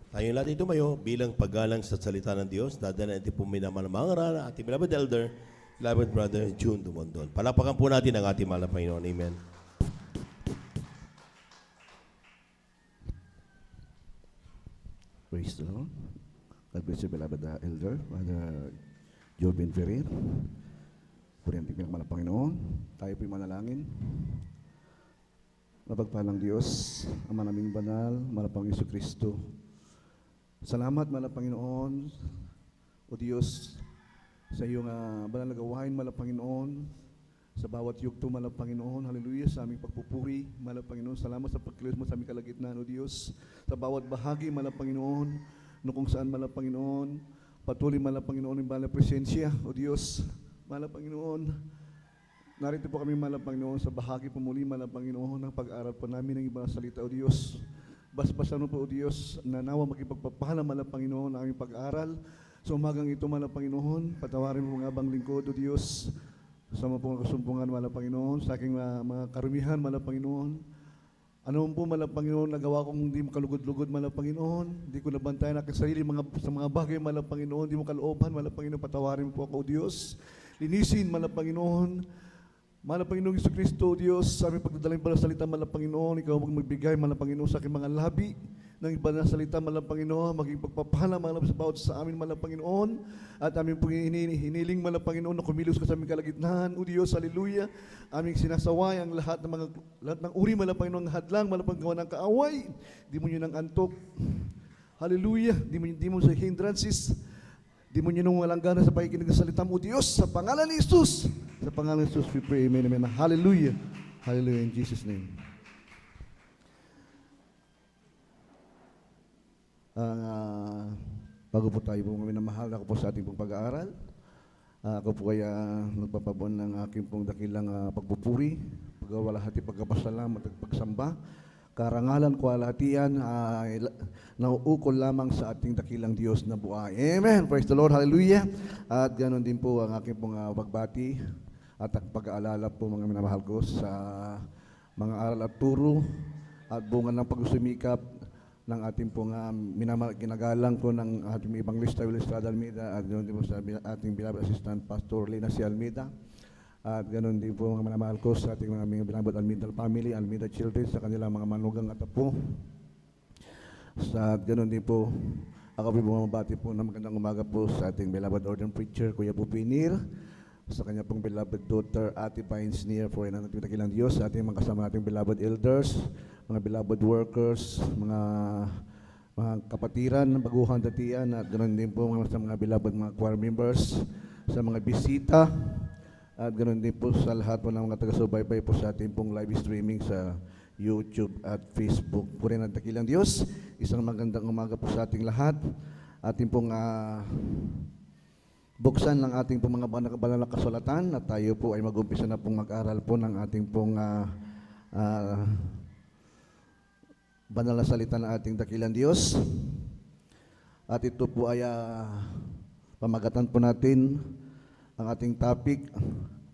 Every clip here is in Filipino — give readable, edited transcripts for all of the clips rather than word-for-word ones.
Tayong lahat ito tumayo bilang paggalang sa salita ng Diyos. Dadala natin po minamalamangaral ng ating beloved elder, beloved brother June Dumondon. Palapakan po natin ang ating mahal na Panginoon. Amen. Praise the Lord. God bless you, beloved elder, Brother Jobin Ferrer. Purihan tingin ng Panginoon. Tayo po'y manalangin. Mapagpalang Diyos, Ama naming banal, malapang Yesu Kristo. Salamat, malapang Panginoon, o Diyos, sa iyong banal na gawain, malapang Panginoon, sa bawat yugto, malapang Panginoon. Hallelujah, sa aming pagpupuri, malapang Panginoon. Salamat sa pagkilos mo sa aming kalagitnaan, o Diyos. Sa bawat bahagi, malapang Panginoon, no kung saan, malapang Panginoon, patuloy, malapang Panginoon, yung banal na presensya, o Diyos. Malapang Panginoon, narito po kami, malapang Panginoon, sa bahagi po muli, malapang Panginoon, ng pag-aaral po namin ng ibang salita, o Diyos. Basbasan mo po, o Diyos, na nawa makipagpapahala, malapang Panginoon, ang aming pag-aaral. Sa umagang ito, malapang Panginoon, patawarin mo mga abang lingkod, o Diyos, sa mga pong kasumpungan, malapang Panginoon, sa aking mga karumihan, malapang Panginoon. Ano po, malapang Panginoon, nagawa kong hindi mo kalugod-lugod, malapang Panginoon. Hindi ko nabantayan ang aking sarili sa mga bagay, malapang Panginoon. Hindi mo kalooban, malapang Panginoon, patawarin mo po ako, o Diyos. Linisin, malapang Panginoon. Malapang Panginoon Yesu Kristo, Diyos, sa aming pagdadaling pala salita, malapang Panginoon, ikaw magbigay, malapang Panginoon, sa aking mga labi ng iba na salita, malapang Panginoon, maging pagpapala, malapang sa bawat sa amin, malapang Panginoon, at aming hiniling, malapang Panginoon, na kumilos ka sa aming kalagitnaan, o Diyos, hallelujah, aming sinasaway ang lahat ng uri, malapang Panginoon, ng hadlang, malapang gawa ng kaaway, di mo yun ang antok, hallelujah, di mo sa hindrances, di mo nyo nung walang gana sa pakikinig ng salita mo, Diyos, sa pangalan ni Jesus. Sa pangalan ni Jesus, we pray, amen, amen. Hallelujah. Hallelujah, in Jesus' name. Bago po tayo po minamahal, ako po sa ating pong pag-aaral. Ako po kaya nagpapabuan ng aking pong dakilang pagpupuri, pagwalahati, pagkapasalamat at pagsamba. Karangalan, kwalatian, nauukol lamang sa ating dakilang Diyos na buhay. Amen. Praise the Lord. Hallelujah. At ganoon din po ang aking pong pagbati at pag-aalala po, mga minamahal ko, sa mga aral at turo at bunga ng pagsusumikap ng ating pong ginagalang ko ng ating ibang lista, Will Estrada Almeida, at ganoon din po sa ating beloved assistant, Pastor Lina C. Almeida. At ganoon din po mga minamahal ko sa ating mga beloved Almeida family, Almeida children, sa kanilang mga manugang at apo. At ganoon din po, ako po bumabati po ng magandang umaga po sa ating beloved ordained preacher, Kuya Pupinir, sa kanya pong beloved daughter, Ate Pines Near, for natin dakilang Diyos, sa ating mga kasama nating beloved elders, mga beloved workers, mga kapatiran, baguhan, datian, at ganoon din po sa mga beloved mga choir members, sa mga bisita, at ganoon din po sa lahat po ng mga taga-subaybay po sa ating pong live streaming sa YouTube at Facebook. Puri ng dakilang Diyos, isang magandang umaga po sa ating lahat. Ating pong buksan ng ating pong mga banal na kasulatan at tayo po ay mag-umpisa na pong mag-aral po ng ating pong banal na salita ng ating dakilang Diyos. At ito po ay pamagatan po natin ang ating topic,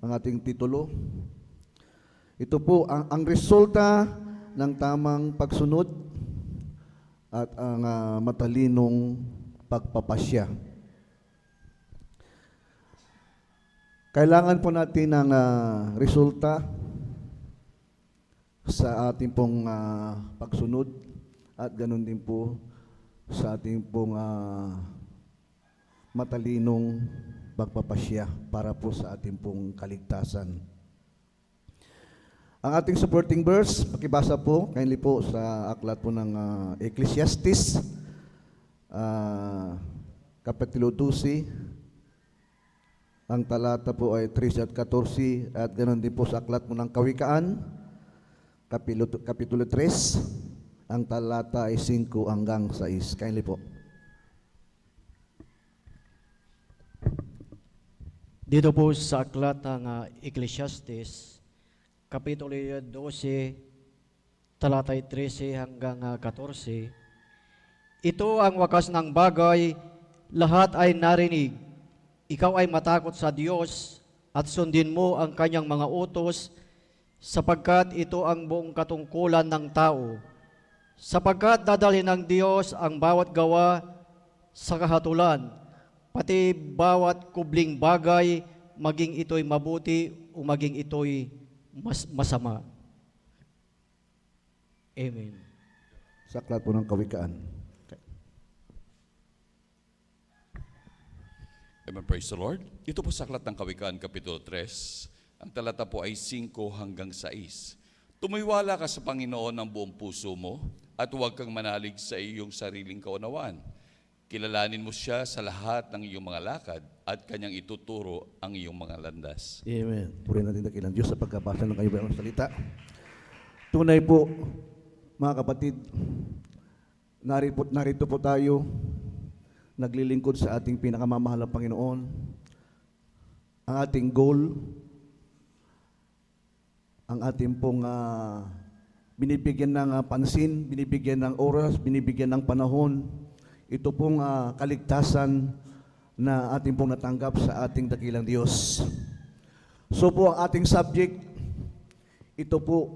ang ating titulo. Ito po ang resulta ng tamang pagsunod at ang matalinong pagpapasya. Kailangan po natin ng resulta sa ating pong pagsunod at ganun din po sa ating pong matalinong pagpapasya para po sa ating pong kaligtasan. Ang ating supporting verse, pakibasa po, kindly po sa aklat po ng Ecclesiastes, Kapitulo 12, ang talata po ay 13 at 14, at ganoon din po sa aklat po ng Kawikaan, Kapitulo 3, ang talata ay 5 hanggang 6. Kindly po. Dito po sa aklat ng Ecclesiastes, Kapitulo 12, talatay 13 hanggang 14, ito ang wakas ng bagay, lahat ay narinig. Ikaw ay matakot sa Diyos at sundin mo ang kanyang mga utos, sapagkat ito ang buong katungkulan ng tao. sapagkat dadalhin ng Diyos ang bawat gawa sa kahatulan, pati bawat kubling bagay, maging ito'y mabuti o maging ito'y masama. Amen. Sa aklat po ng Kawikaan. Amen, praise the Lord. Ito po sa Aklat ng Kawikaan, Kapitulo 3. Ang talata po ay 5 hanggang 6. Tumiwala ka sa Panginoon ng buong puso mo at huwag kang manalig sa iyong sariling kaunawaan. Kilalanin mo siya sa lahat ng iyong mga lakad at kanyang ituturo ang iyong mga landas. Amen. Purihin natin dakilang Diyos sa pagkabasa ng kanyang salita. Tunay po, mga kapatid, narito po tayo, naglilingkod sa ating pinakamamahal na Panginoon. Ang ating goal, ang ating pong binibigyan ng pansin, binibigyan ng oras, binibigyan ng panahon, ito pong kaligtasan na ating pong natanggap sa ating dakilang Diyos. So po ang ating subject, ito po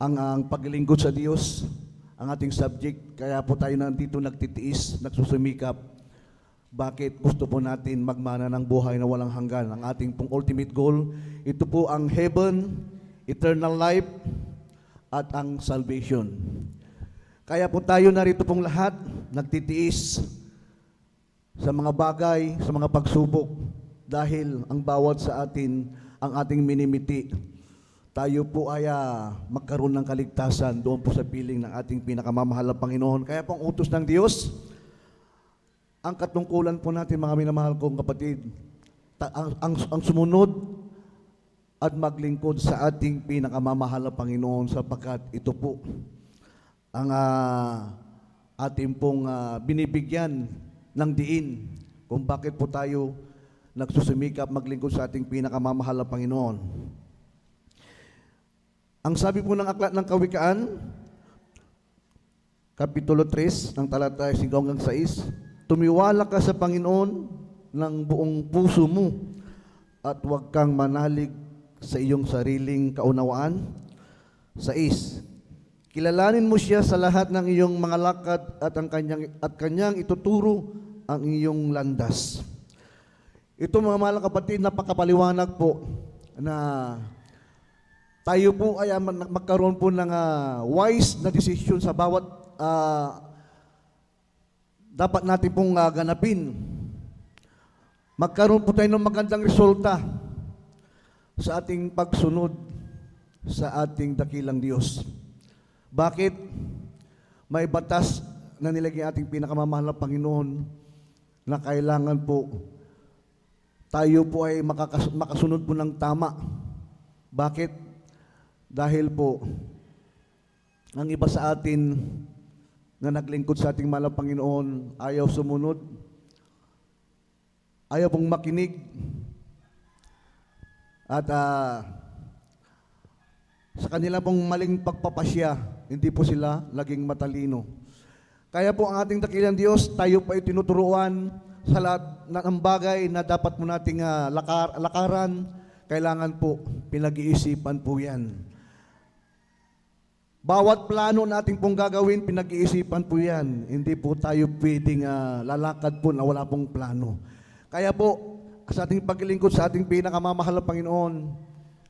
ang paglilingkod sa Diyos, ang ating subject. Kaya po tayo nandito nagtitiis, nagsusumikap. Bakit? Gusto po natin magmana ng buhay na walang hanggan. Ang ating pong ultimate goal, ito po ang heaven, eternal life, at ang salvation. Kaya po tayo narito pong lahat, nagtitiis sa mga bagay, sa mga pagsubok, dahil ang bawat sa atin, ang ating minimiti, tayo po ay magkaroon ng kaligtasan doon po sa piling ng ating pinakamamahal na Panginoon. Kaya po ang utos ng Diyos, ang katungkulan po natin, mga minamahal kong kapatid, ang sumunod at maglingkod sa ating pinakamamahal na Panginoon, sapagkat ito po ang ating pong binibigyan ng diin kung bakit po tayo nagsusumikap maglingkod sa ating pinakamamahal na Panginoon. Ang sabi po ng Aklat ng Kawikaan, Kapitulo 3, ng talata 5 hanggang 6, tumiwala ka sa Panginoon ng buong puso mo at huwag kang manalig sa iyong sariling kaunawaan. 6, kilalanin mo siya sa lahat ng iyong mga lakad at kanyang ituturo ang iyong landas. Ito, mga mahal na kapatid, napakapaliwanag po na tayo po ay magkaroon po ng wise na decision sa bawat dapat natin pong ganapin. Magkaroon po tayo ng magandang resulta sa ating pagsunod sa ating dakilang Diyos. Bakit? May batas na nilagay ating pinakamamahal na Panginoon na kailangan po tayo po ay makasunod po ng tama. Bakit? Dahil po, ang iba sa atin na naglingkod sa ating mahal na Panginoon, ayaw sumunod, ayaw pong makinig, at sa kanila pong maling pagpapasya, hindi po sila laging matalino. Kaya po ang ating dakilang Diyos, tayo pa ay tinuturuan sa lahat ng bagay na dapat mo nating lakaran, kailangan po pinag-iisipan po yan. Bawat plano nating pong gagawin, pinag-iisipan po yan. Hindi po tayo pwedeng lalakad po na wala pong plano. Kaya po, sa ating paglilingkod sa ating pinakamamahal na Panginoon,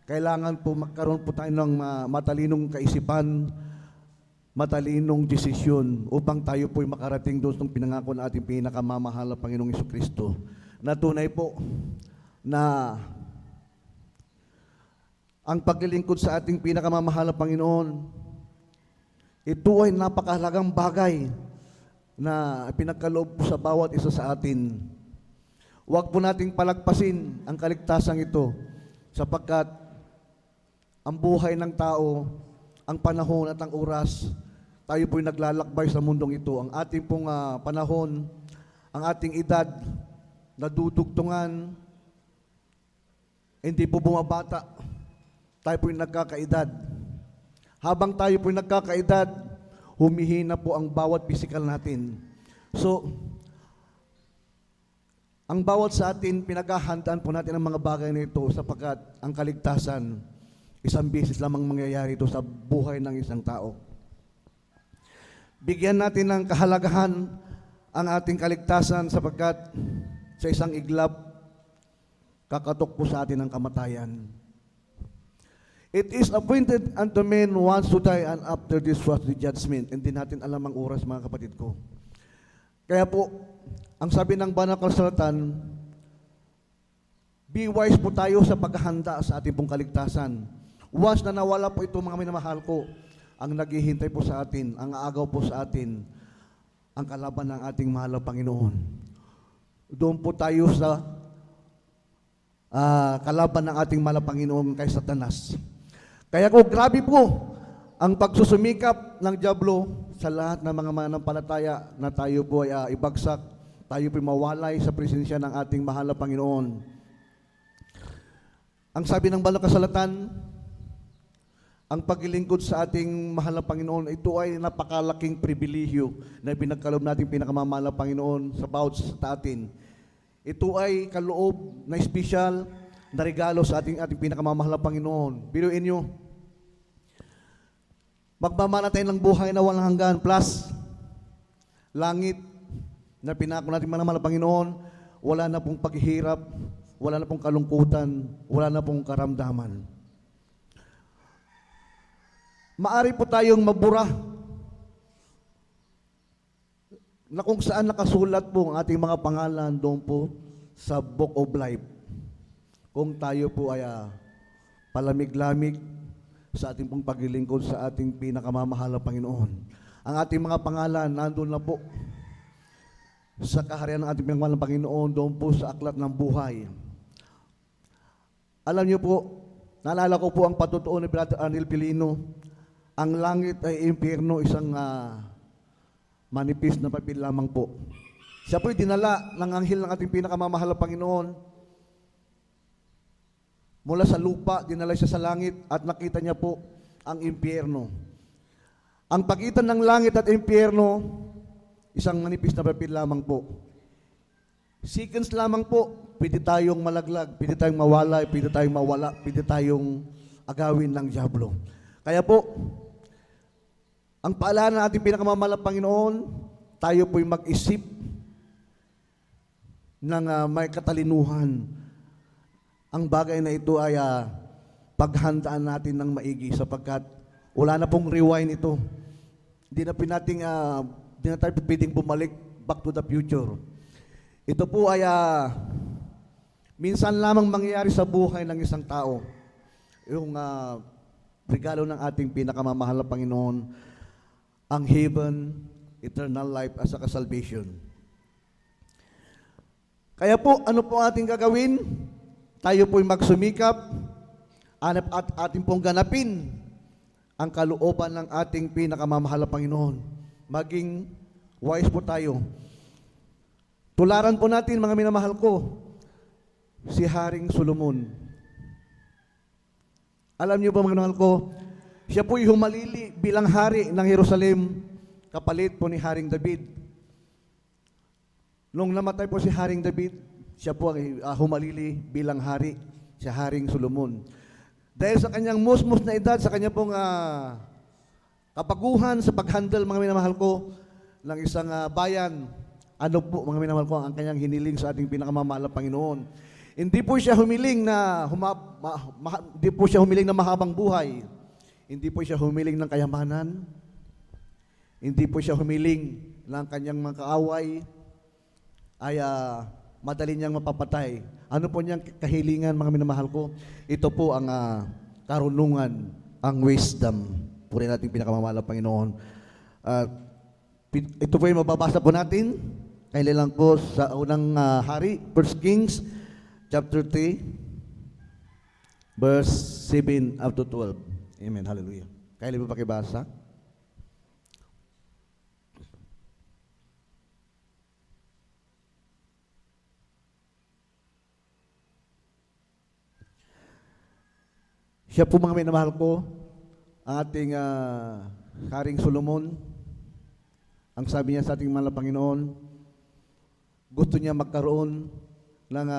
kailangan po magkaroon po tayo ng matalinong kaisipan, matalinong desisyon upang tayo po makarating doon ng pinangako na ating pinakamamahal na Panginoong Jesucristo. Na tunay po na ang paglilingkod sa ating pinakamamahal na Panginoon, ito ay napakahalagang bagay na pinagkaloob po sa bawat isa sa atin. Huwag po nating palagpasin ang kaligtasang ito, sapagkat ang buhay ng tao, ang panahon at ang oras, tayo po'y naglalakbay sa mundong ito. Ang ating pong panahon, ang ating edad, nadudugtungan, hindi po bumabata. Tayo po'y nagkakaedad. Habang tayo po'y nagkakaedad, humihina po ang bawat pisikal natin. So, ang bawat sa atin, pinaghahandaan po natin ang mga bagay na ito sapagkat ang kaligtasan, Isang beses lamang mangyayari ito sa buhay ng isang tao. Bigyan natin ng kahalagahan ang ating kaligtasan sapagkat sa isang iglap, kakatok po sa atin ang kamatayan. It is appointed unto men once to die, and after this was the judgment. Hindi natin alam ang oras, mga kapatid ko. Kaya po, ang sabi ng banal na kasulatan, be wise po tayo sa paghahanda sa ating pong kaligtasan. Once na nawala po ito, mga minamahal ko, ang naghihintay po sa atin, ang aagaw po sa atin, ang kalaban ng ating mahal na Panginoon. Doon po tayo sa kalaban ng ating mahal na Panginoon kay Satanas. Kaya ko, grabe po ang pagsusumikap ng dyablo sa lahat ng mga mananampalataya na tayo po ay ibagsak, tayo po mawalay sa presensya ng ating mahal na Panginoon. Ang sabi ng banal na kasulatan, ang paglilingkod sa ating mahal na Panginoon, ito ay napakalaking pribilehyo na pinagkaloob nating pinakamamahal na Panginoon sa bawat sa atin. Ito ay kaloob na espesyal na regalo sa ating pinakamamahal na Panginoon. Biruin nyo, magmamana tayo ng buhay na walang hanggan plus langit na pinako natin manamahal na Panginoon, wala na pong paghihirap, wala na pong kalungkutan, wala na pong karamdaman. Maari po tayong mabura na kung saan nakasulat po ang ating mga pangalan doon po sa Book of Life. Kung tayo po ay palamig-lamig sa ating pong paglilingkod sa ating pinakamamahal na Panginoon. Ang ating mga pangalan nandun na po sa kaharian ng ating pinakamamahal na Panginoon doon po sa aklat ng buhay. Alam niyo po, naalala ko po ang patutuo ni Brother Arnel Pilino, ang langit ay impyerno, isang manipis na papel lamang po. Siya po'y dinala ng anghel ng ating pinakamamahal na Panginoon. Mula sa lupa, dinala siya sa langit at nakita niya po ang impyerno. Ang pagitan ng langit at impyerno, isang manipis na papel lamang po. Seconds lamang po, pwede tayong malaglag, pwede tayong mawalay, pwede tayong mawala, pwede tayong agawin ng dyablo. Kaya po, ang paalala ng ating pinakamamahal na Panginoon, tayo po'y mag-isip ng may katalinuhan. Ang bagay na ito ay paghandaan natin ng maigi sapagkat wala na pong rewind ito. Hindi na tayo pwedeng bumalik back to the future. Ito po ay minsan lamang mangyayari sa buhay ng isang tao. Yung regalo ng ating pinakamamahal na Panginoon, ang heaven, eternal life as a salvation. Kaya po, ano po ating gagawin? Tayo po'y magsumikap at ating pong ganapin ang kalooban ng ating pinakamamahal na Panginoon. Maging wise po tayo. Tularan po natin, mga minamahal ko, si Haring Solomon. Alam niyo ba, mga minamahal ko, siya po'y humalili bilang hari ng Jerusalem, kapalit po ni Haring David. Nung namatay po si Haring David, siya po ang humalili bilang hari, si Haring Solomon. Dahil sa kanyang musmus na edad, sa kanya pong kapaguhan sa paghandle, mga minamahal ko, ng isang bayan, ano po, mga minamahal ko, ang kanyang hiniling sa ating pinakamamahal na Panginoon. Hindi po siya humiling na mahabang buhay. Hindi po siya humiling ng kayamanan. Hindi po siya humiling ng kanyang mga kaaway ay madali niyang mapapatay. Ano po niyang kahilingan, mga minamahal ko? Ito po ang karunungan, ang wisdom. Puri natin pinakamamahal na Panginoon. Ito po yung mababasa po natin. Kailan lang po sa unang hari, 1 Kings, chapter 3, verse 7 up to 12. Amen. Hallelujah. Kailan po pakibasa? Siya po, mga minamahal ko, ang ating Haring Solomon. Ang sabi niya sa ating mahal na Panginoon, gusto niya magkaroon ng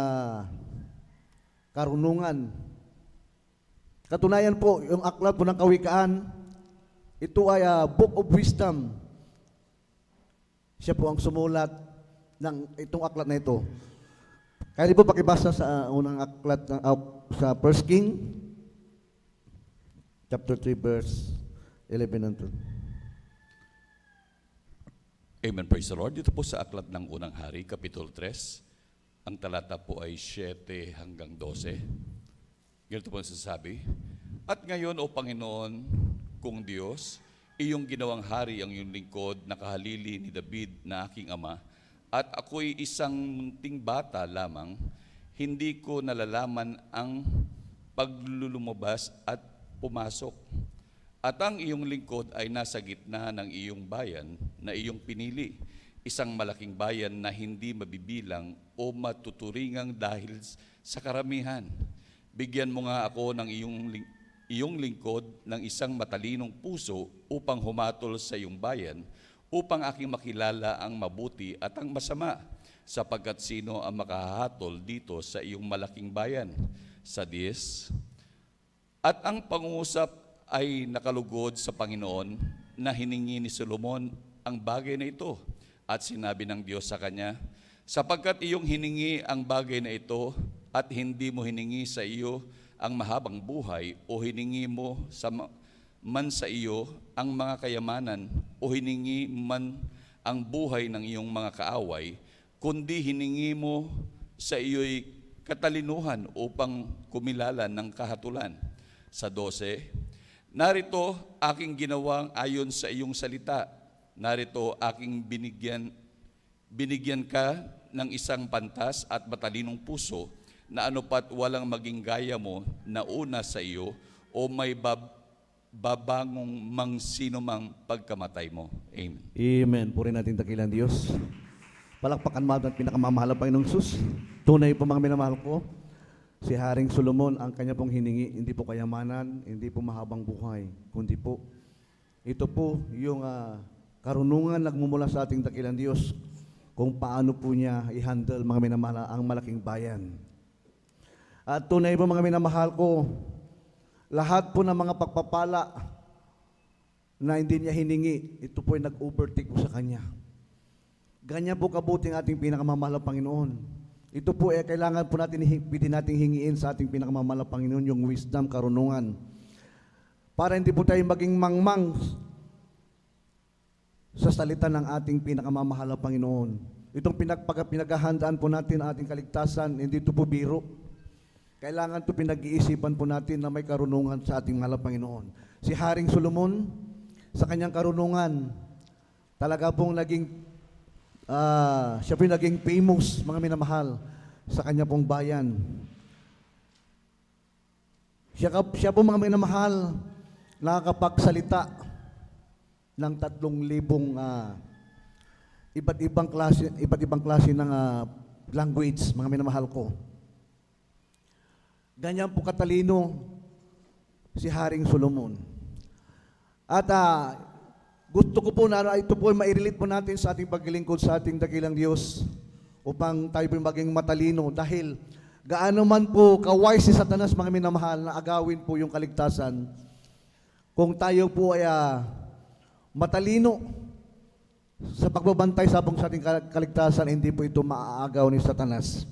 karunungan Katunayan po, yung aklat po ng Kawikaan, ito ay Book of Wisdom. Siya po ang sumulat ng itong aklat na ito. Kaya di po pakibasa sa unang aklat ng, sa 1 King, chapter 3, verse 11 and 12. Amen, praise the Lord. Dito po sa Aklat ng Unang Hari, Kapitulo 3, ang talata po ay 7 hanggang 12. Ganito po ang sasabi, "At ngayon, O Panginoon, kung Diyos, iyong ginawang hari ang iyong lingkod na kahalili ni David na aking ama, at ako'y isang munting bata lamang, hindi ko nalalaman ang paglulumabas at pumasok. At ang iyong lingkod ay nasa gitna ng iyong bayan na iyong pinili, isang malaking bayan na hindi mabibilang o matuturingang dahil sa karamihan. Bigyan mo nga ako ng iyong lingkod ng isang matalinong puso upang humatol sa iyong bayan, upang aking makilala ang mabuti at ang masama, sapagkat sino ang makahatol dito sa iyong malaking bayan." Sa 10, "At ang pangungusap ay nakalugod sa Panginoon na hiningi ni Solomon ang bagay na ito. At sinabi ng Diyos sa kanya, sapagkat iyong hiningi ang bagay na ito at hindi mo hiningi sa iyo ang mahabang buhay o hiningi mo man sa iyo ang mga kayamanan o hiningi man ang buhay ng iyong mga kaaway, kundi hiningi mo sa iyo'y katalinuhan upang kumilala ng kahatulan." Sa 12, "Narito aking ginawang ayon sa iyong salita. Narito aking binigyan ka ng isang pantas at matalinong puso na anupat walang maging gaya mo na una sa iyo o may babangong mang sino mang pagkamatay mo." Amen. Amen. Purihin natin dakilang Diyos. Palakpakan mo at pinakamamahal ang Panginoong Sus. Tunay po mga minamahal ko, si Haring Solomon ang kanya pong hiningi, hindi po kayamanan, hindi po mahabang buhay, kundi po, ito po yung karunungan nagmumula sa ating dakilang Diyos kung paano po niya i-handle mga minamahal ang malaking bayan. At tunay po mga minamahal ko, lahat po ng mga pagpapala na hindi niya hiningi, ito po ay nag-overtake po sa kanya. Ganyan po kabuti ang ating pinakamamahal na Panginoon. Ito po ay kailangan po natin, pwede nating hingiin sa ating pinakamamahal na Panginoon, yung wisdom, karunungan. Para hindi po tayo maging mangmang sa salita ng ating pinakamamahal na Panginoon. Itong pinaghahandaan po natin ang ating kaligtasan, hindi ito po biro. Kailangan ito pinag-iisipan po natin na may karunungan sa ating mahal na Panginoon. Si Haring Solomon, sa kanyang karunungan, talaga pong siya po naging famous, mga minamahal, sa kanya pong bayan. Siya po mga minamahal, nakakapagsalita ng 3,000 iba't ibang klase ng language, mga minamahal ko. Ganyan po katalino si Haring Solomon. At gusto ko po na ito po ay mairelate po natin sa ating paglilingkod sa ating dakilang Diyos upang tayo po maging matalino dahil gaano man po kawise si Satanas, mga minamahal, na agawin po yung kaligtasan, kung tayo po ay matalino sa pagbabantay sa ating kaligtasan, hindi po ito maaagaw ni Satanas.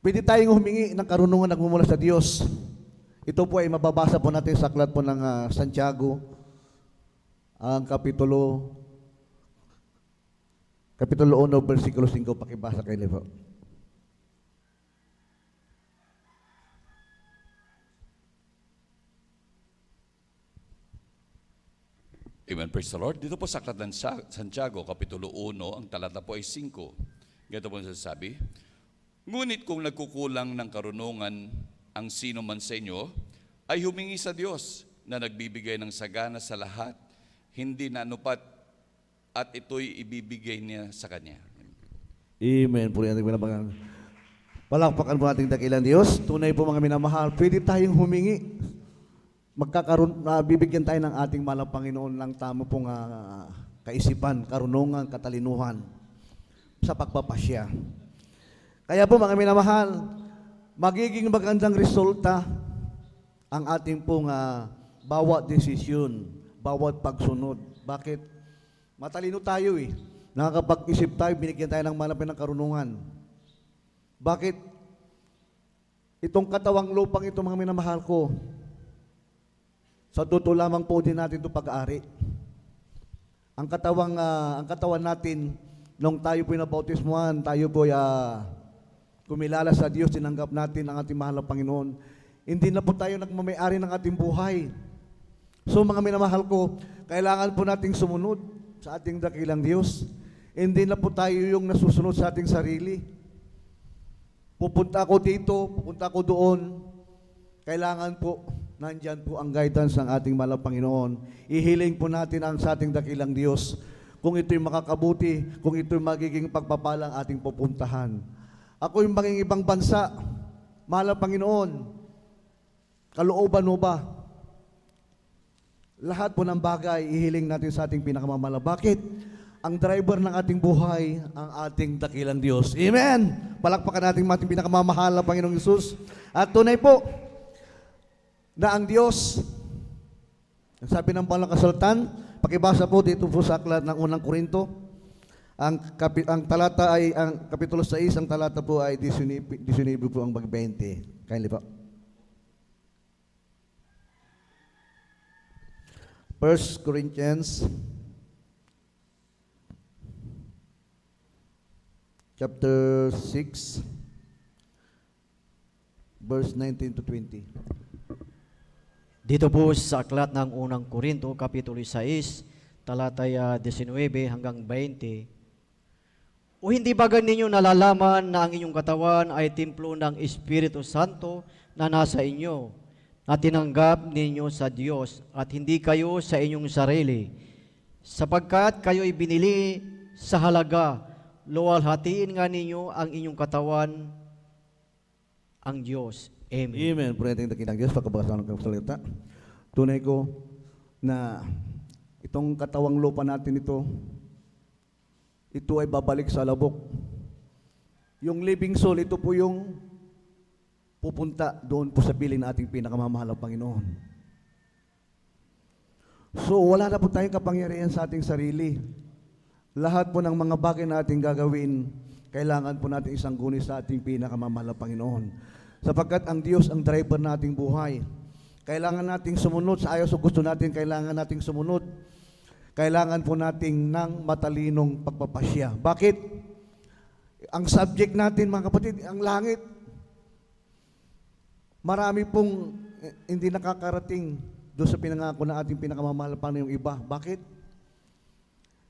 Pwede tayong humingi ng karunungan na nagmumula sa Diyos. Ito po ay mababasa po natin sa aklat po ng Santiago, ang Kapitulo 1, versikulo 5, pakibasa kayo po. Amen, praise the Lord. Dito po sa aklat ng Santiago, Kapitulo 1, ang talata po ay 5. Ganito po nasasabi, "Ngunit kung nagkukulang ng karunungan ang sino man sa inyo, ay humingi sa Diyos na nagbibigay ng sagana sa lahat, hindi na anupat, at ito'y ibibigay niya sa Kanya." Amen. Purihin natin pinabangan. Palakpakan po ating dakilang Diyos. Tunay po mga minamahal, pwede tayong humingi. Bibigyan tayo ng ating mahal na Panginoon ng tamo pong kaisipan, karunungan, katalinuhan sa pagpapasya. Kaya po mga minamahal, magiging magandang resulta ang ating pong bawat desisyon, bawat pagsunod. Bakit? Matalino tayo eh. Nakakapag-isip tayo, binigyan tayo ng malapit ng karunungan. Bakit? Itong katawang lupang ito, mga minamahal ko, sa totoo lamang po din natin ito pag-aari. Ang katawan natin, nung tayo po nabautismuhan, tayo po kumilala sa Diyos, tinanggap natin ang ating mahal na Panginoon. Hindi na po tayo nagmamayari ng ating buhay. So mga minamahal ko, kailangan po nating sumunod sa ating dakilang Diyos. Hindi na po tayo yung nasusunod sa ating sarili. Pupunta ako dito, pupunta ako doon. Kailangan po, nandyan po ang guidance ng ating mahal na Panginoon. Ihiling po natin ang sa ating dakilang Diyos. Kung ito'y makakabuti, kung ito'y magiging pagpapalang ating pupuntahan. Ako yung maging ibang bansa, mahal na Panginoon, kalooban mo ba? Lahat po ng bagay, ihiling natin sa ating pinakamamahal. Bakit? Ang driver ng ating buhay, ang ating dakilang Diyos. Amen! Palakpakan natin ating pinakamamahal na Panginoong Hesus. At tunay po, na ang Diyos, ang sabi ng Banal na Kasulatan, pakibasa po dito po sa aklat ng unang Korinto, ang talata ay, ang kapitulo 6, ang talata po ay 19 po ang mag-20. Kindly po. 1 Corinthians chapter 6 verse 19 to 20. Dito po sa aklat ng unang Korinto, Kapitulo 6, talatay 19 hanggang 20. O hindi ba ninyo nalalaman na ang inyong katawan ay templo ng Espiritu Santo na nasa inyo, na tinanggap ninyo sa Diyos at hindi kayo sa inyong sarili, sapagkat kayo'y binili sa halaga, luwalhatiin nga ninyo ang inyong katawan, ang Diyos. Amen. Amen. Pwede natin ng Diyos, pagkabasa ng salita. Tunay ko na itong katawang lupa natin ito ay babalik sa labok. Yung living soul, ito po yung pupunta doon po sa piling na ating pinakamamahal na Panginoon. So, wala na po tayong kapangyarihan sa ating sarili. Lahat po ng mga bagay na ating gagawin, kailangan po natin isang guni sa ating pinakamamahal na Panginoon. Sapagkat ang Diyos ang driver na ating buhay. Kailangan nating sumunod sa ayaw sa gusto natin, kailangan nating sumunod. Kailangan po nating ng matalinong pagpapasya. Bakit? Ang subject natin, mga kapatid, ang langit. Marami pong hindi nakakarating doon sa pinangako na ating pinakamamahal pa na yung iba. Bakit?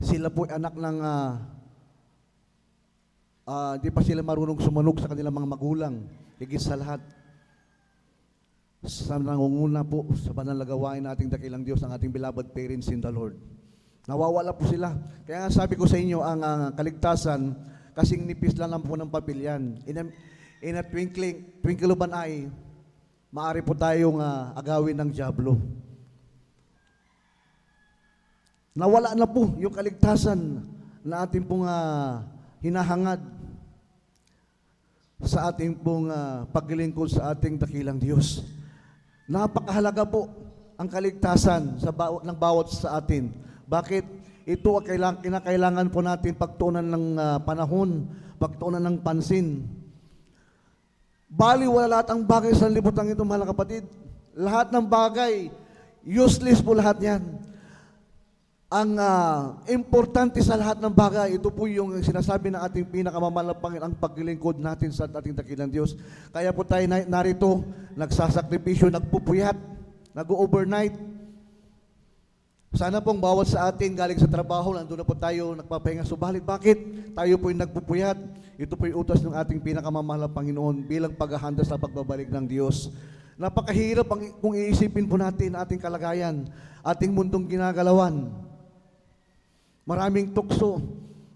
Sila po anak ng di pa sila marunong sumunod sa kanilang mga magulang. Higit sa lahat, sa nangunguna po sa banal na gawain nating dakilang Diyos, ang ating beloved parents in the Lord. Nawawala po sila. Kaya nga sabi ko sa inyo, ang kaligtasan, kasing nipis lang po ng papilyan. In a twinkle of an eye, maaari po tayong agawin ng dyablo. Nawala na po yung kaligtasan na ating pong hinahangad sa ating pong paglilingkod sa ating dakilang Diyos. Napakahalaga po ang kaligtasan ng bawat sa atin. Bakit? Ito ang kinakailangan po natin pagtuunan ng panahon, pagtuunan ng pansin. Bali, wala lahat ang bagay sa libutan ito, mga kapatid. Lahat ng bagay, useless po lahat yan. Ang importante sa lahat ng bagay, ito po yung sinasabi ng ating pinakamamahal na Panginoon, ang paglilingkod natin sa ating dakilang Diyos. Kaya po tayo narito, nagsasakripisyo, nagpupuyat, nag-overnight. Sana pong bawat sa atin galing sa trabaho, nandun na po tayo nagpapahinga. Subalit, bakit? Tayo po yung nagpupuyat. Ito po yung utos ng ating pinakamamahal na Panginoon bilang paghahanda sa pagbabalik ng Diyos. Napakahirap kung iisipin po natin ating kalagayan, ating mundong ginagalawan. Maraming tukso,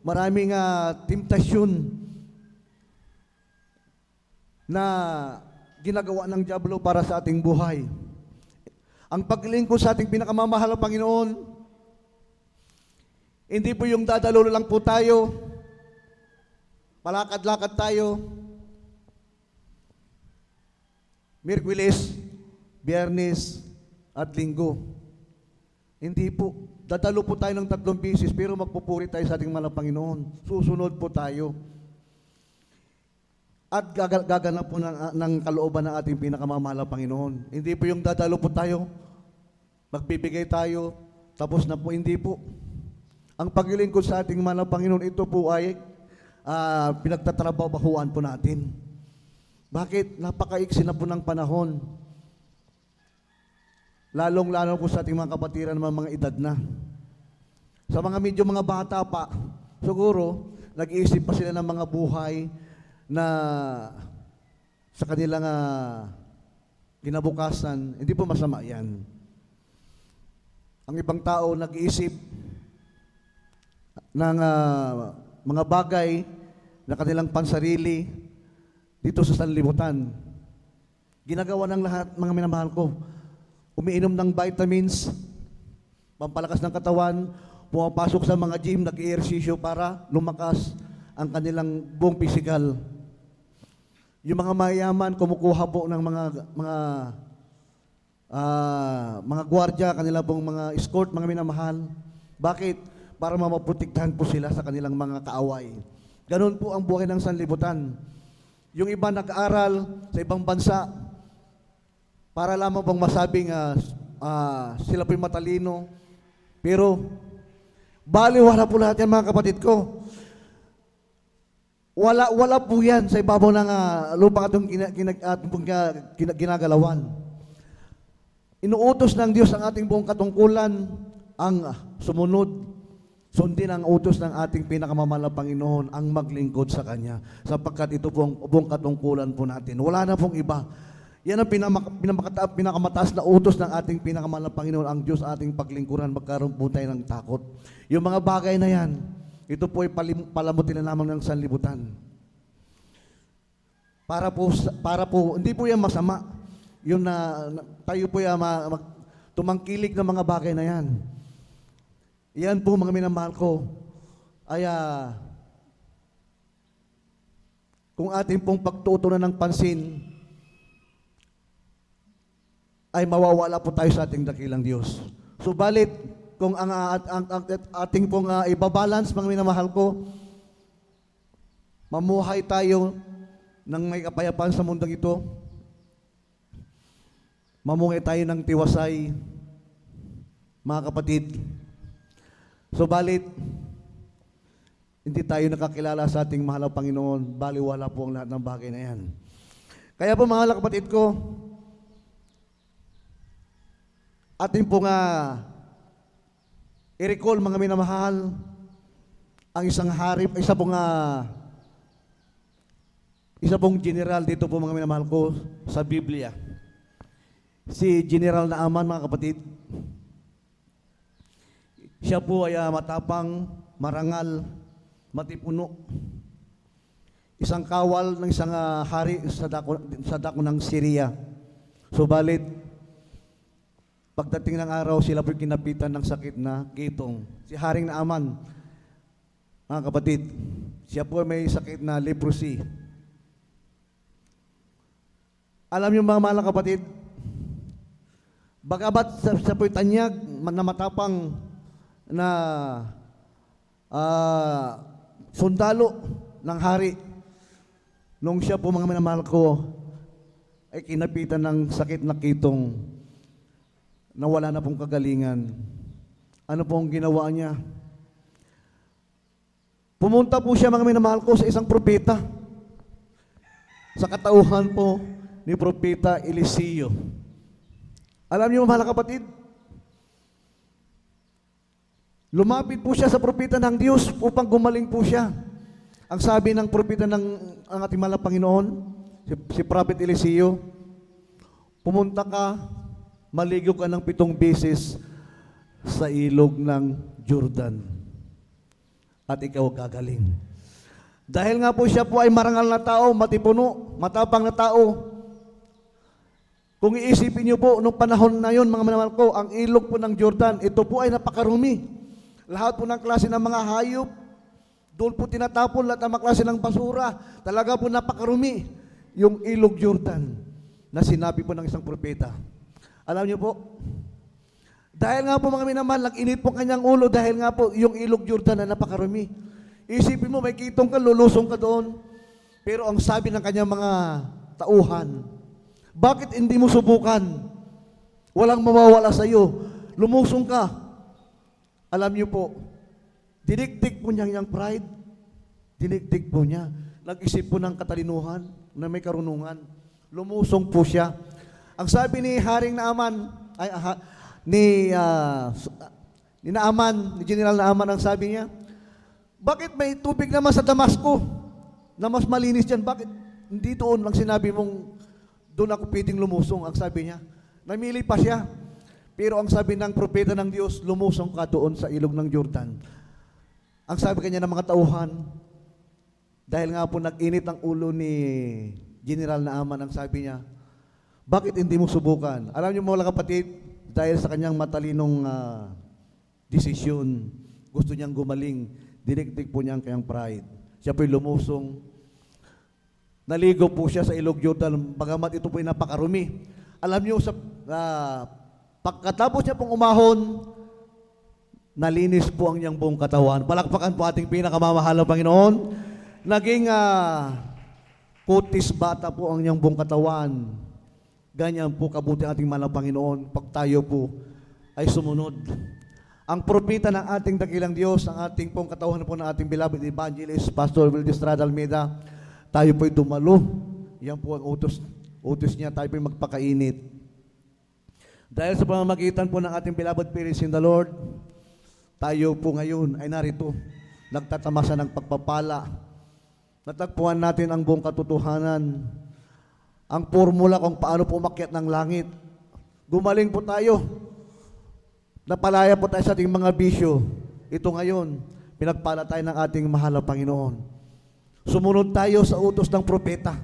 maraming temptasyon na ginagawa ng dyablo para sa ating buhay. Ang paglingkod sa ating pinakamamahal na Panginoon, hindi po yung dadalo lang po tayo, palakad-lakad tayo. Miyerkules, Biyernes, at Linggo. Hindi po. Dadalo po tayo ng 3 beses, pero magpupuri tayo sa ating mahal na Panginoon. Susunod po tayo. At gaganap po ng kalooban ng ating pinakamamahal na Panginoon. Hindi po yung dadalo po tayo, magbibigay tayo, tapos na po. Hindi po. Ang paglilingkod sa ating mahal na Panginoon, ito po ay pinagtatrabahuan po natin. Bakit? Napakaiksi na po ng panahon. Lalong-lalo po sa ating mga kapatiran ng mga edad na. Sa mga medyo mga bata pa, siguro, nag-iisip pa sila ng mga buhay na sa kanilang kinabukasan, hindi po masama yan. Ang ibang tao nag-iisip ng mga bagay na kanilang pansarili dito sa sanlibutan. Ginagawa ng lahat, mga minamahal ko. Umiinom ng vitamins, pampalakas ng katawan, pumapasok sa mga gym, nag-ehersisyo para lumakas ang kanilang buong pisikal. Yung mga mayaman, kumukuha po ng mga gwardiya, kanila pong mga escort, mga minamahal. Bakit? Para maprotektahan po sila sa kanilang mga kaaway. Ganun po ang buhay ng sanlibutan. Yung iba nag-aaral sa ibang bansa, para lamang bang masabing sila po'y matalino. Pero, baliwala po lahat yan, mga kapatid ko. Wala po yan sa ibabaw ng lupa atong ginagalawan. Inuutos ng Diyos ang ating buong katungkulan ang sumunod. Sundin ang utos ng ating pinakamamahal na Panginoon ang maglingkod sa Kanya. Sapagkat ito po ang buong katungkulan po natin. Wala na pong iba. Yan ang pinakamataas na utos ng ating pinakamahal na Panginoon, ang Diyos ating paglingkuran, magkaroon po tayo ng takot. Yung mga bagay na yan, ito po ay palamutin na lamang ng sanlibutan. Para po, hindi po yan masama. Yung tayo po yan tumangkilik ng mga bagay na yan. Yan po, mga minamahal ko, ay kung ating pong pagtutunan ng pansin, ay mawawala po tayo sa ating dakilang Diyos. Subalit, kung ang ating pong ibabalance, mga minamahal ko, mamuhay tayo ng may kapayapaan sa mundong ito, mamuhay tayo ng tiwasay, mga kapatid. Subalit, hindi tayo nakakilala sa ating mahal na Panginoon, baliwala po ang lahat ng bagay na yan. Kaya po, mga kapatid ko, ating po i-recall, mga minamahal, ang isang hari, isa pong general dito po, mga minamahal ko, sa Biblia. Si General Naaman, mga kapatid. Siya po ay matapang, marangal, matipuno. Isang kawal ng isang hari sa dako ng Syria. Subalit, pagdating ng araw, sila po'y kinapitan ng sakit na gitong. Si Haring Naaman, mga kapatid, siya po may sakit na leprosy. Alam niyo, mga mahal na kapatid, bagamat siya po'y tanyag na matapang na sundalo ng hari, nung siya po, mga minamahal ko, ay kinapitan ng sakit na kitong na wala na pong kagalingan. Ano pong ginawa niya? Pumunta po siya, mga minamahal ko, sa isang propeta. Sa katauhan po ni Propeta Eliseo. Alam niyo, mahal na kapatid, lumapit po siya sa propeta ng Diyos upang gumaling po siya. Ang sabi ng propeta ng ang ating mahal na Panginoon, si Prophet Eliseo, pumunta ka, maligo ka ng 7 beses sa ilog ng Jordan at ikaw gagaling. Dahil nga po siya po ay marangal na tao, matipuno, matapang na tao. Kung iisipin niyo po, nung panahon na yun, mga minamahal ko, ang ilog po ng Jordan, ito po ay napakarumi. Lahat po ng klase ng mga hayop, doon po tinatapon lahat ng mga klase ng basura. Talaga po napakarumi yung ilog Jordan. na sinabi po ng isang propeta. Alam niyo po, dahil nga po mga minamahal, nag-init po kanyang ulo dahil nga po yung ilog Jordan na napakarumi. Isipin mo, may kitong ka, lulusong ka doon. Pero ang sabi ng kanyang mga tauhan, bakit hindi mo subukan? Walang mawawala sa iyo. Lumusong ka. Alam niyo po, dinikdik po niya yung pride. Dinikdik po niya. Nag-isip po ng katalinuhan na may karunungan. Lumusong po siya. Ang sabi ni Haring Naaman, ni Naaman, ni General Naaman, ang sabi niya, bakit may tubig naman sa Damasco na mas malinis dyan? Bakit hindi doon lang sinabi mong doon ako pwedeng lumusong? Ang sabi niya, namili pa siya. Pero ang sabi ng propeta ng Diyos, lumusong ka doon sa ilog ng Jordan. Ang sabi kanya ng mga tauhan, dahil nga po nag-init ang ulo ni General Naaman, ang sabi niya, bakit hindi mo subukan? Alam niyo mga kapatid, dahil sa kanyang matalinong desisyon, gusto niyang gumaling, dinikdik po niya ang kanyang pride. Siya po'y lumusong, naligo po siya sa ilog Jordan, bagamat ito po'y napakarumi. Alam niyo, pagkatapos niya pong umahon, nalinis po ang niyang buong katawan. Palakpakan po ating pinakamamahal na Panginoon. Naging kutis bata po ang niyang buong katawan. Ganyan po kabuti ang ating mahal na Panginoon pag tayo po ay sumunod. Ang propeta ng ating dakilang Diyos, ang ating pong katawan po ng ating beloved evangelist, Pastor Wilde Estrada Almeida, tayo po'y dumalo. Yan po ang utos niya, tayo po'y magpakainit. Dahil sa pamamagitan po ng ating beloved parents in the Lord, tayo po ngayon ay narito, nagtatamasa ng pagpapala. Natagpuan natin ang buong katotohanan, ang formula kung paano po umakyat ng langit. Gumaling po tayo. Napalaya po tayo sa ating mga bisyo. Ito ngayon, pinagpala tayo ng ating mahal na Panginoon. Sumunod tayo sa utos ng propeta.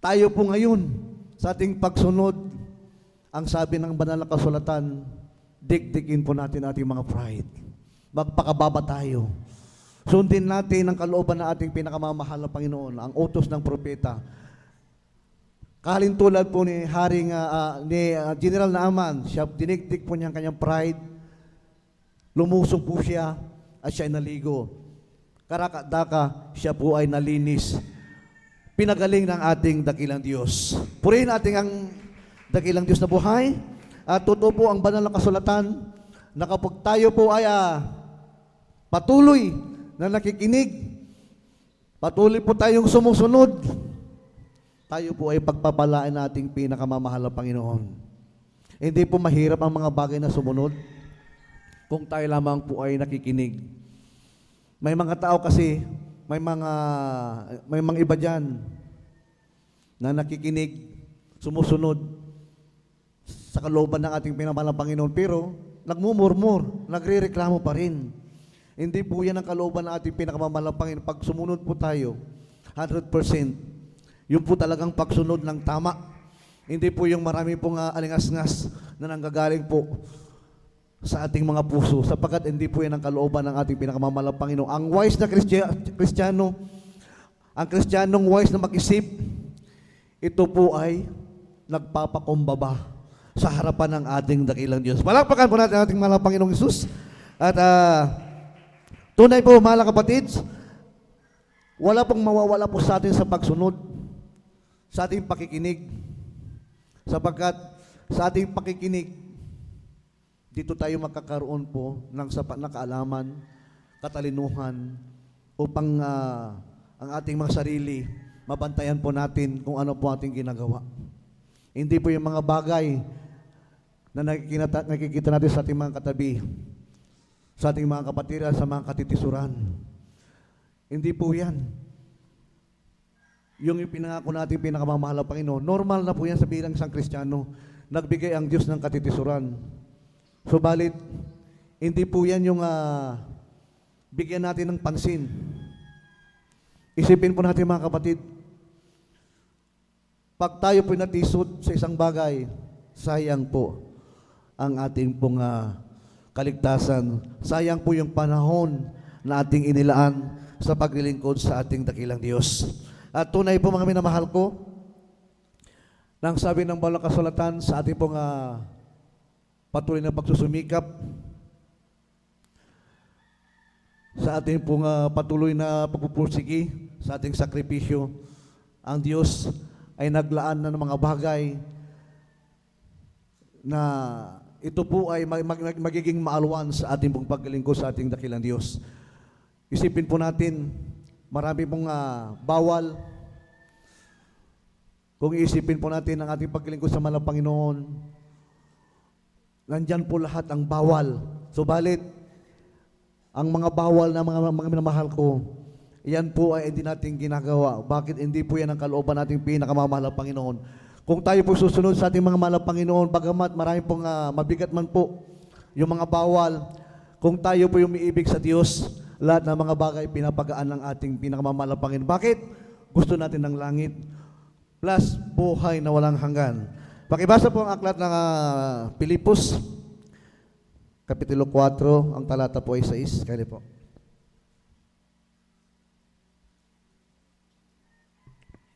Tayo po ngayon, sa ating pagsunod, ang sabi ng banal na kasulatan, dikdikin po natin ating mga pride. Magpakababa tayo. Sundin natin ang kalooban ng ating pinakamamahal na Panginoon, ang utos ng propeta. Kalintulad po ni General Naaman, siya dinikdik po niya ang kanyang pride, lumusong po siya at siya ay naligo. Karakadaka, siya po ay nalinis. Pinagaling ng ating dakilang Diyos. Purihin natin ang dakilang Diyos na buhay at totoo po ang banal na kasulatan na kapag tayo po ay patuloy na nakikinig, patuloy po tayong sumusunod, tayo po ay pagpapalain nating pinakamamahal na Panginoon. Hindi po mahirap ang mga bagay na sumunod kung tayo lamang po ay nakikinig. May mga tao kasi, may mga iba dyan na nakikinig, sumusunod sa kalooban ng ating pinamahal na Panginoon, pero nagmumurmur, nagrereklamo pa rin. Hindi po yan ang kalooban ng ating pinakamamahal na Panginoon. Pag sumunod po tayo, 100%, yung po talagang pagsunod ng tama. Hindi po yung marami pong alingas-ngas na nanggagaling po sa ating mga puso, sapagkat hindi po yan ang kalooban ng ating pinakamamahal na Panginoon. Ang wise na Kristiyano, ang Kristiyanong wise na mag-isip, ito po ay nagpapakumbaba sa harapan ng ating dakilang Diyos. Palakpakan po natin ang ating mahal na Panginoong Hesus. At tunay po, mahal na kapatid, wala pong mawawala po sa atin sa pagsunod, sa ating pakikinig. Sapagkat sa ating pakikinig, dito tayo makakaroon po ng sapat na kaalaman, katalinuhan, upang ang ating mga sarili, mabantayan po natin kung ano po ating ginagawa. Hindi po yung mga bagay na nakikita natin sa ating mga katabi, sa ating mga kapatiran, sa mga katitisuran. Hindi po yan. Yung pinangako natin pinakamamahal na Panginoon, normal na po yan sa bilang isang Kristiyano. Nagbigay ang Diyos ng katitisuran. Subalit, hindi po yan yung bigyan natin ng pansin. Isipin po natin mga kapatid, pag tayo po natisod sa isang bagay, sayang po ang ating pong kaligtasan. Sayang po yung panahon na ating inilaan sa paglilingkod sa ating dakilang Diyos. At tunay po mga minamahal ko, Nang sabi ng Banal na Kasulatan sa ating pong patuloy na pagsusumikap, sa ating pong patuloy na pagpupursigi, sa ating sakripisyo, ang Diyos ay naglaan na ng mga bagay na ito po ay magiging maalwan sa ating pong paglingkod sa ating dakilang Diyos. Isipin po natin, marami pong bawal. Kung iisipin po natin ang ating paglingkod sa mahal na Panginoon, nandyan po lahat ang bawal. Subalit, ang mga bawal na mga minamahal ko, yan po ay hindi natin ginagawa. Bakit hindi po yan ang kalooban nating pinakamamahal na Panginoon? Kung tayo po susunod sa ating mga mahal na Panginoon, bagamat marami pong mabigat man po yung mga bawal, kung tayo po yung umiibig sa Diyos, lahat ng mga bagay pinapagaan ng ating pinakamamahal na Panginoon. Bakit? Gusto natin ng langit plus buhay na walang hanggan. Pakibasa po ang aklat ng Pilipos, Kapitulo 4, ang talata po ay 6. Kaya po.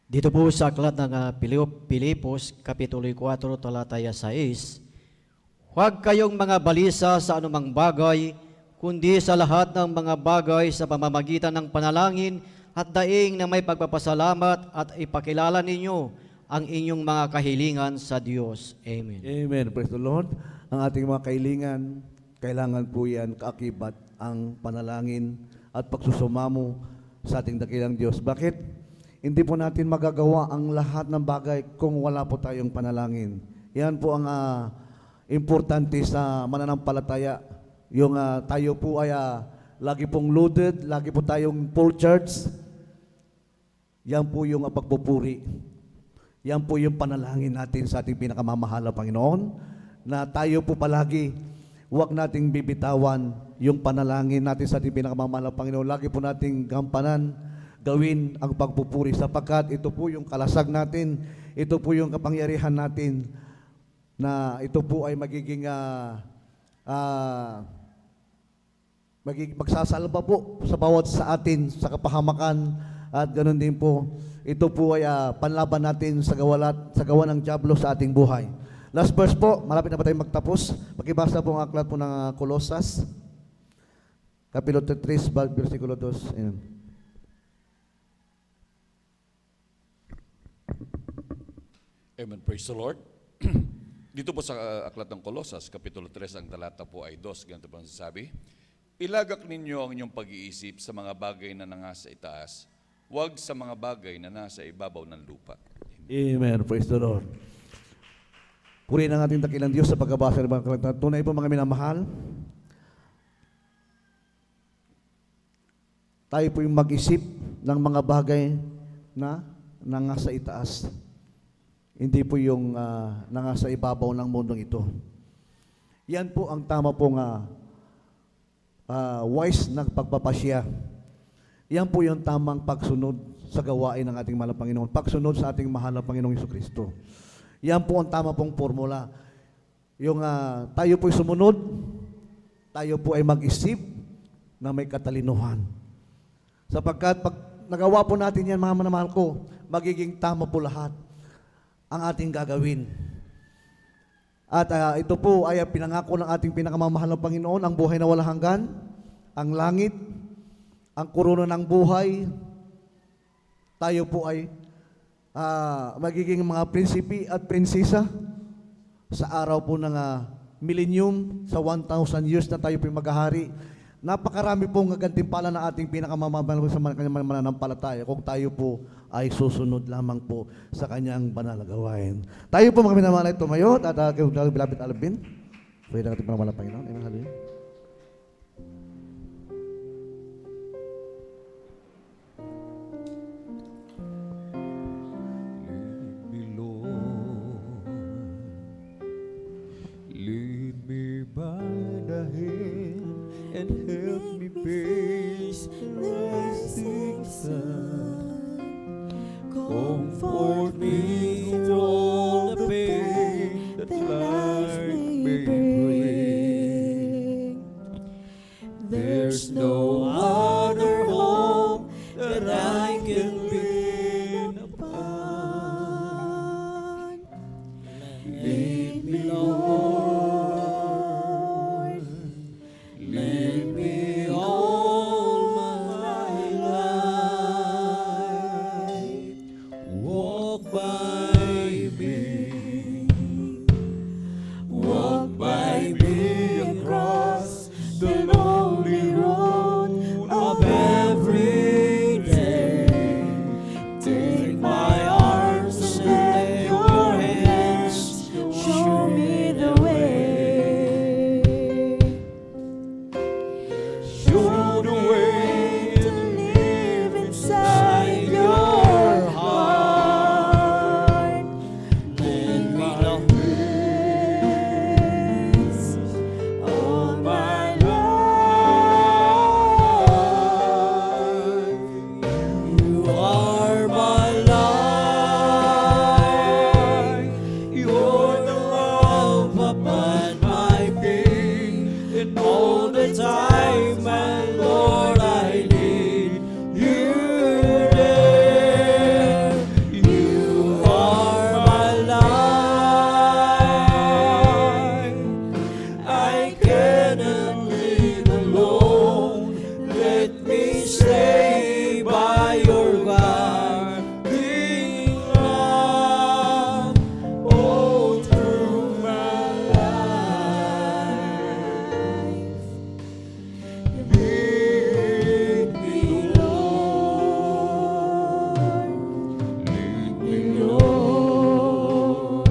Dito po sa aklat ng Pilipos, Kapitulo 4, talata 6, huwag kayong mga balisa sa anumang bagay, kundi sa lahat ng mga bagay sa pamamagitan ng panalangin at daing na may pagpapasalamat at ipakilala ninyo ang inyong mga kahilingan sa Diyos. Amen. Amen. Praise the Lord. Ang ating mga kahilingan, kailangan po yan kaakibat ang panalangin at pagsusumamo sa ating dakilang Diyos. Bakit? Hindi po natin magagawa ang lahat ng bagay kung wala po tayong panalangin. Yan po ang importante sa mananampalataya. Yung tayo po ay lagi pong loaded, lagi po tayong full charge. Yan po yung pagpupuri. Yan po yung panalangin natin sa ating pinakamamahal na Panginoon, na tayo po palagi, huwag nating bibitawan yung panalangin natin sa ating pinakamamahal na Panginoon. Lagi po nating gampanan, gawin ang pagpupuri, sapagkat ito po yung kalasag natin, ito po yung kapangyarihan natin, na ito po ay magiging magsasalba po sa bawat sa atin sa kapahamakan, at ganoon din po, ito po ay panlaban natin sa gawa ng dyablo sa ating buhay. Last verse po, malapit na ba tayong magtapos? Pakibasa po ang aklat po ng Kolosas, Kapitulo 3, versikulo 2. Ayan. Amen. Praise the Lord. Dito po sa aklat ng Kolosas, Kapitulo 3, ang talata po ay 2. Ganito po ang sasabi, ilagak ninyo ang inyong pag-iisip sa mga bagay na nangasa itaas, huwag sa mga bagay na nasa ibabaw ng lupa. Amen. Praise the Lord. Purihin ang ating dakilang Diyos sa pagkabasa ng mga kalantan. Tunay po mga minamahal, tayo po yung mag-isip ng mga bagay na nangasa itaas. Hindi po yung nangasa ibabaw ng mundong ito. Yan po ang tama pong wise na pagpapasya. Yan po yung tamang pagsunod sa gawain ng ating mahal na Panginoon. Pagsunod sa ating mahal na Panginoong Jesucristo. Yan po ang tama pong formula. Yung tayo po'y sumunod, tayo po ay mag-isip na may katalinuhan. Sapagkat pag nagawa po natin yan, mga manamahal ko, magiging tama po lahat ang ating gagawin. At ito po ay pinangako ng ating pinakamamahal na Panginoon, ang buhay na walang hanggan, ang langit, ang korona ng buhay. Tayo po ay magiging mga prinsipi at prinsesa sa araw po ng millennium, sa 1,000 years na tayo po maghahari. Napakarami pong gantimpala ng ating pinakamamahal sa kanyang mananampalataya kung tayo po ay susunod lamang po sa kanyang banal na gawain. Tayo po mga minamahal ay tumayo at bilabit alabin. Pwede natin panawalang Panginoon. Amen. Hallelujah. Lead me by the hand and help me face the rising sun. Comfort me through all the pain that life may bring. There's no other hope that I can lean upon time, my Lord, I need you there. You are my life. I cannot live alone. Let me stay by your guiding love all through my life. Lead me, Lord. Lead me, Lord.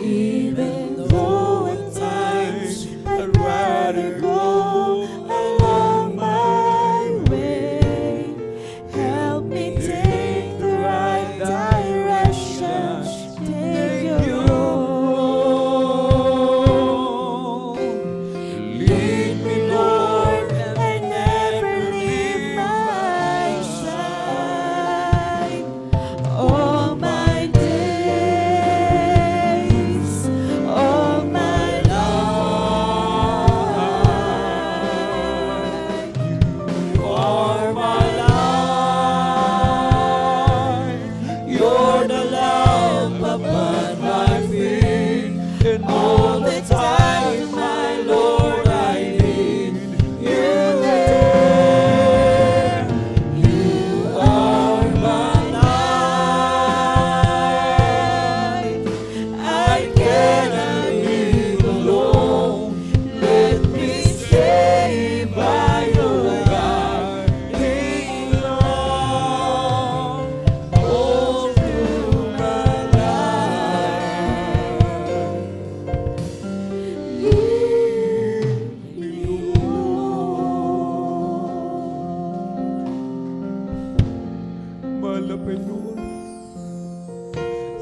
Even though at times I'd rather go along my way, help me take the right direction, take your road. Lead me, Lord, and never leave my side. All my days, all my life, you are my life. You're the lamp upon my feet, and all the time, my Lord, I need you there. You are my life. I cannot live alone. Let me stay by your guiding love all through my life. Lead me, Lord. Mahal na Panginoon,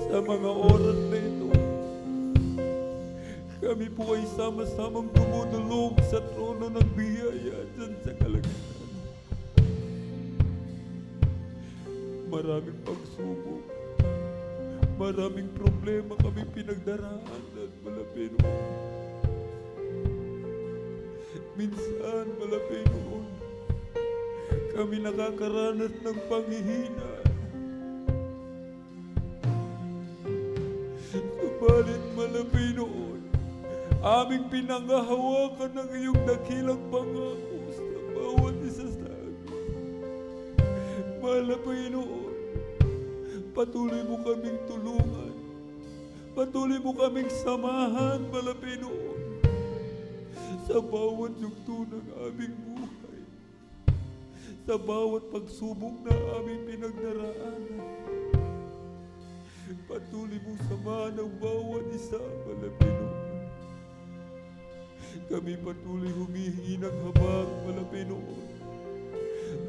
sa mga oras na ito, kami po ay sama-samang dumudulog sa trono ng biyaya dyan sa kalangitan. Maraming pagsubok, maraming problema kami pinagdaraan at malapit noon. Minsan, malapit noon, kami nakakaranas ng panghihina. Subalit malapit noon, aming pinanghahawakan ng iyong dakilang pangako sa bawat isa sa amin. Mahal na Panginoon, patuloy mo kaming tulungan. Patuloy mo kaming samahan, mahal na Panginoon, sa bawat yugto ng aming buhay, sa bawat pagsubok na aming pinagdaraanan. Patuloy mong samahan ang bawat isa, mahal na Panginoon. Kami patuloy humihingi ng habag, mahal na Panginoon.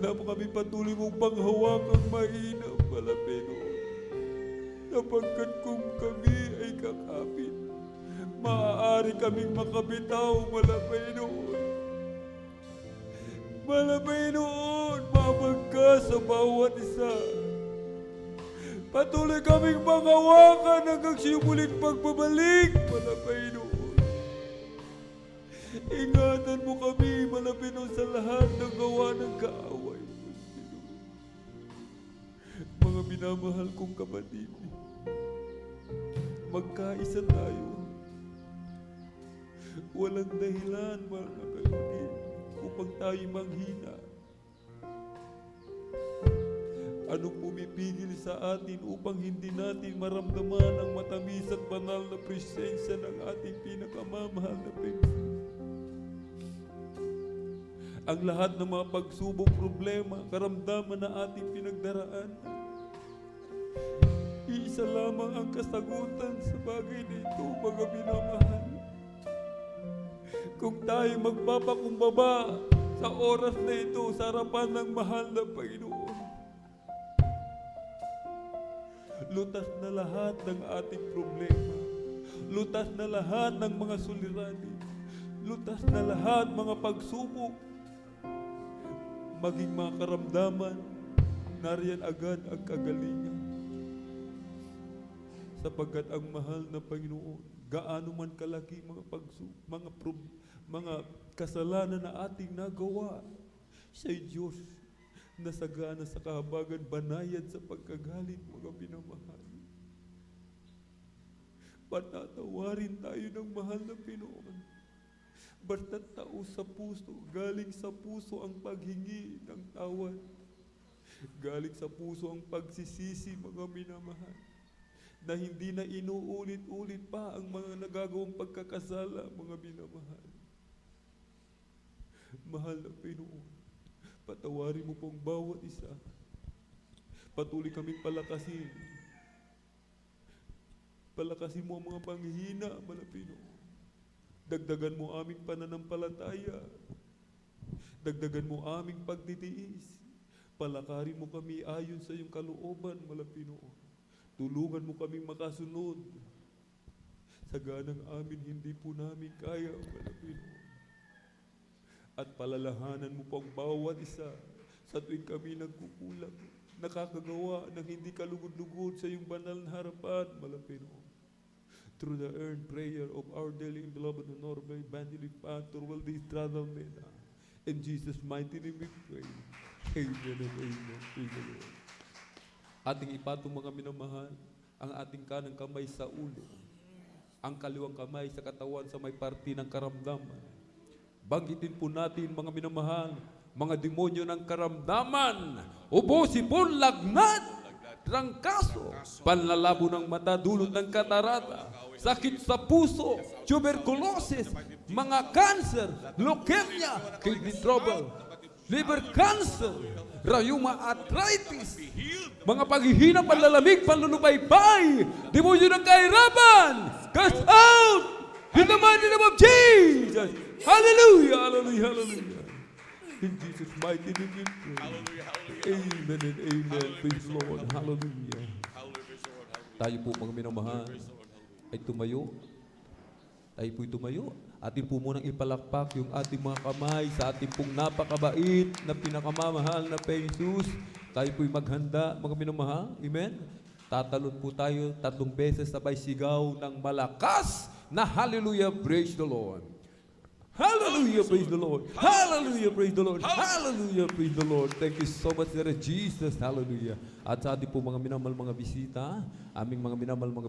Kami patuloy mong panghawakang mainam, mahal na Panginoon. Sapagkat kung kami ay kakapit, maaari kaming makabitaw, mahal na Panginoon. Mahal na Panginoon, mabag ka sa bawat isa. Patuloy kaming manghawakan hanggang siyang muling pagbabalik, mahal na Panginoon. Ingatan mo kami, mahal na Panginoon, sa lahat ng gawa ng kaaway, mga minamahal kong kapatid. Magkaisa tayo. Walang dahilan, mga kapatid, upang tayo manghina. Anong pumipigil sa atin upang hindi natin maramdaman ang matamis at banal na presensya ng ating pinakamamahal na Panginoon? Ang lahat ng mga pagsubok, problema, karamdaman na ating pinagdaraan, iisa lamang ang kasagutan sa bagay nito, mga minamahal. Kung tayo magpapakumbaba sa oras na ito sa harapan ng mahal na Panginoon, lutas na lahat ng ating problema, lutas na lahat ng mga suliranin, lutas na lahat mga pagsubok, maging mga karamdaman, nariyan agad ang kagalingan. Sapagkat ang mahal na Panginoon, gaano man kalaki mga kasalanan na ating nagawa. Siya'y Diyos na sagana sa kahabagan, banayad sa pagkagalit, mga minamahal. Patatawarin tayo ng mahal na Pinoon. Basta't tao sa puso, galing sa puso ang paghingi ng tawad. Galing sa puso ang pagsisisi, mga minamahal. Na hindi na inuulit-ulit pa ang mga nagagawang pagkakasala, mga minamahal. Mahal na Pinoon, patawarin mo pong bawat isa. Patuloy kaming palakasin. Palakasin mo ang mga panghihina, mahal na Pinoon. Dagdagan mo aming pananampalataya. Dagdagan mo aming pagtitiis. Palakarin mo kami ayon sa iyong kalooban, mahal na Pinoon. Tulungan mo kaming makasunod sa ganang amin hindi po namin kaya, mahal na Pinoon. At palalahanan mo pang bawat isa sa tuwing kami nagkukulang, nakakagawa ng hindi kalugod-lugod sa iyong banal na harapan, mahal na Pinoon. Through the earned prayer of our daily and beloved Honorable Evangelist Pastor Valdez Tradalmena. In Jesus' mighty name we pray. Amen and amen. Praise the Lord. Ating ipatong mga minamahal, ang ating kanang kamay sa ulo, ang kaliwang kamay sa katawan sa may parti ng karamdaman. Banggitin po natin, mga minamahal, mga demonyo ng karamdaman, ubosipon, lagnat, trangkaso, panlalabo ng mata, dulot ng katarata, sakit sa puso, tuberculosis, mga cancer, leukemia, kidney trouble, liver cancer, rheuma arthritis, mga paghihina, panlalamig, panlulubaybay, demonyo ng kahirapan, cast out in the mighty name of Jesus. Hallelujah, hallelujah, hallelujah. In Jesus' mighty name we pray. Amen and amen. Praise the Lord. Hallelujah. Tayo po, mga minamahal, ay tumayo. Tayo po'y tumayo. Atin po munang ipalakpak yung ating mga kamay sa ating pong napakabait na pinakamamahal na Jesus. Tayo po'y maghanda, mga minamahal. Amen? Tatalon po tayo 3 beses sabay sigaw ng malakas na hallelujah, praise the Lord. Hallelujah, praise the Lord. Hallelujah, praise the Lord. Hallelujah, praise the Lord. Thank you so much, Sir Jesus. Hallelujah. At sa ating po mga minamahal mga bisita, aming mga minamahal mga